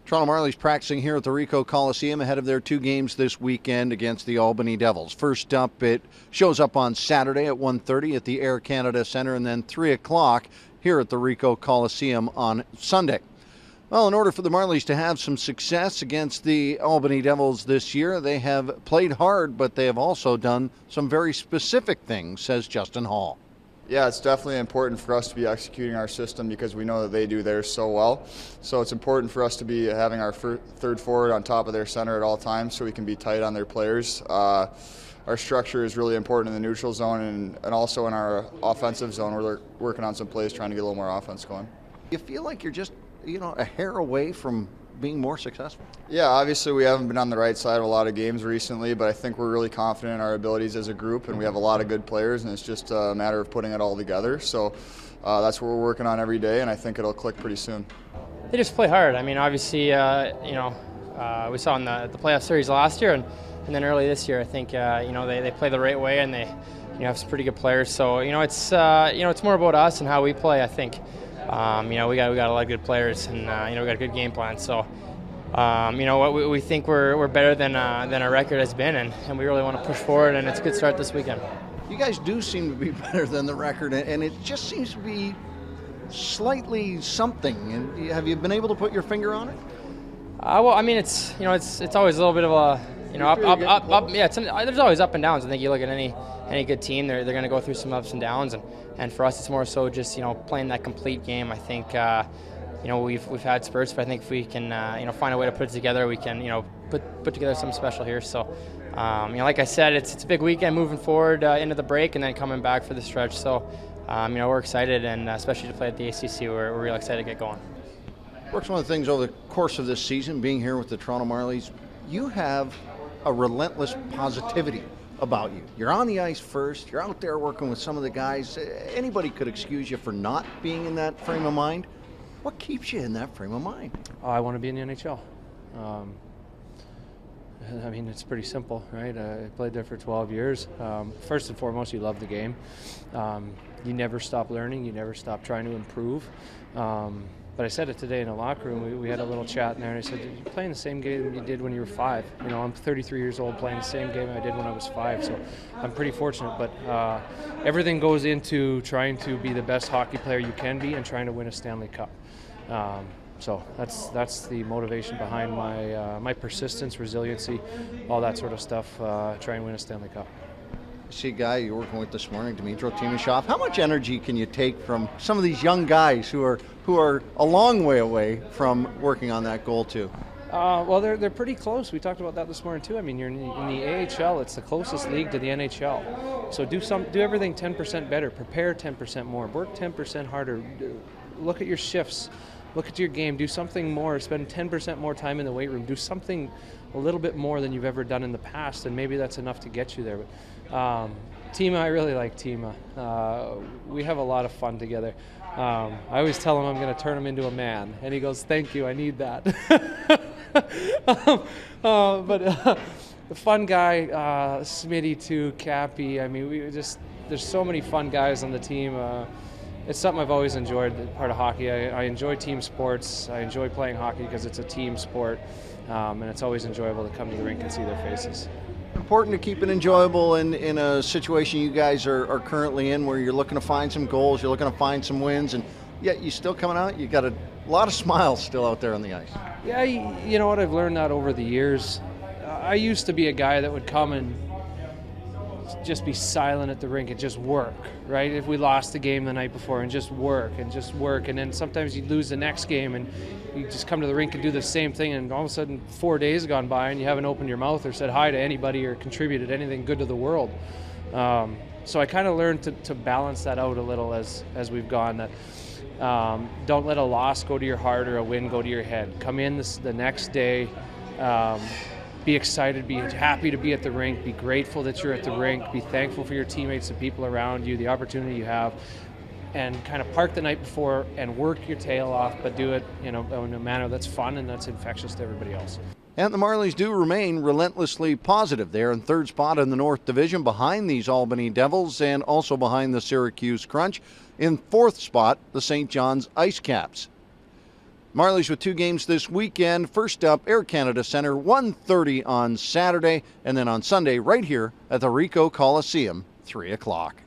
Toronto Marlies practicing here at the Ricoh Coliseum ahead of their two games this weekend against the Albany Devils. First up, it shows up on Saturday at 1:30 at the Air Canada Centre, and then 3 o'clock here at the Ricoh Coliseum on Sunday. Well, in order for the Marlies to have some success against the Albany Devils this year, they have played hard, but they have also done some very specific things, says Justin Hall. Yeah, it's definitely important for us to be executing our system because we know that they do theirs so well. So it's important for us to be having our third forward on top of their center at all times so we can be tight on their players. Our structure is really important in the neutral zone and also in our offensive zone. We're working on some plays trying to get a little more offense going. You feel like you're just, a hair away from being more successful? Yeah, obviously we haven't been on the right side of a lot of games recently, but I think we're really confident in our abilities as a group, and we have a lot of good players, and it's just a matter of putting it all together. So that's what we're working on every day, and I think it'll click pretty soon. They just play hard. I mean, obviously, we saw in the playoff series last year, and then early this year, I think, they play the right way, and they have some pretty good players. So, it's more about us and how we play, I think. We got a lot of good players, and we got a good game plan. So, we think we're better than our record has been, and we really want to push forward. And it's a good start this weekend. You guys do seem to be better than the record, and it just seems to be slightly something. And have you been able to put your finger on it? Well, I mean, it's always a little bit of a up. Yeah, there's always up and downs. I think you look at any good team, they're going to go through some ups and downs, and for us, it's more so just playing that complete game. I think we've had spurts, but I think if we can find a way to put it together, we can put together something special here. So like I said, it's a big weekend moving forward into the break and then coming back for the stretch. So we're excited, and especially to play at the ACC, we're real excited to get going. Brooks, one of the things over the course of this season, being here with the Toronto Marlies, you have a relentless positivity about you. You're on the ice first. You're out there working with some of the guys. Anybody could excuse you for not being in that frame of mind. What keeps you in that frame of mind? I want to be in the NHL. I mean, it's pretty simple, right? I played there for 12 years. First and foremost, you love the game. You never stop learning. You never stop trying to improve. But I said it today in the locker room. We had a little chat in there, and I said, "You're playing the same game you did when you were 5." I'm 33 years old playing the same game I did when I was 5, so I'm pretty fortunate. But everything goes into trying to be the best hockey player you can be and trying to win a Stanley Cup. So that's the motivation behind my persistence, resiliency, all that sort of stuff. Try and win a Stanley Cup. I see a guy you're working with this morning, Dmytro Timashov. How much energy can you take from some of these young guys who are a long way away from working on that goal too? Well, they're pretty close. We talked about that this morning too. I mean, you're in the AHL. It's the closest league to the NHL. So do everything 10% better. Prepare 10% more. Work 10% harder. Look at your shifts. Look at your game. Do something more. Spend 10% more time in the weight room. Do something a little bit more than you've ever done in the past, and maybe that's enough to get you there. But Tima, I really like Tima. We have a lot of fun together. I always tell him I'm going to turn him into a man, and he goes, "Thank you, I need that." But the fun guy, Smitty too, Cappy. I mean, there's so many fun guys on the team. It's something I've always enjoyed, part of hockey. I enjoy team sports. I enjoy playing hockey because it's a team sport, and it's always enjoyable to come to the rink and see their faces. Important to keep it enjoyable in a situation you guys are currently in, where you're looking to find some goals, you're looking to find some wins, and yet you're still coming out. You got a lot of smiles still out there on the ice. Yeah, you know what? I've learned that over the years. I used to be a guy that would come and just be silent at the rink and just work, right? If we lost the game the night before, and just work, and then sometimes you lose the next game and you just come to the rink and do the same thing, and all of a sudden 4 days gone by and you haven't opened your mouth or said hi to anybody or contributed anything good to the world. So I kind of learned to balance that out a little as we've gone, that don't let a loss go to your heart or a win go to your head. Come in the next day, be excited, be happy to be at the rink, be grateful that you're at the rink, be thankful for your teammates, the people around you, the opportunity you have, and kind of park the night before and work your tail off, but do it in a manner that's fun and that's infectious to everybody else. And the Marlies do remain relentlessly positive. They're in third spot in the North Division behind these Albany Devils and also behind the Syracuse Crunch. In fourth spot, the St. John's Ice Caps. Marlies with 2 games this weekend. First up, Air Canada Centre, 1:30 on Saturday, and then on Sunday right here at the Ricoh Coliseum, 3 o'clock.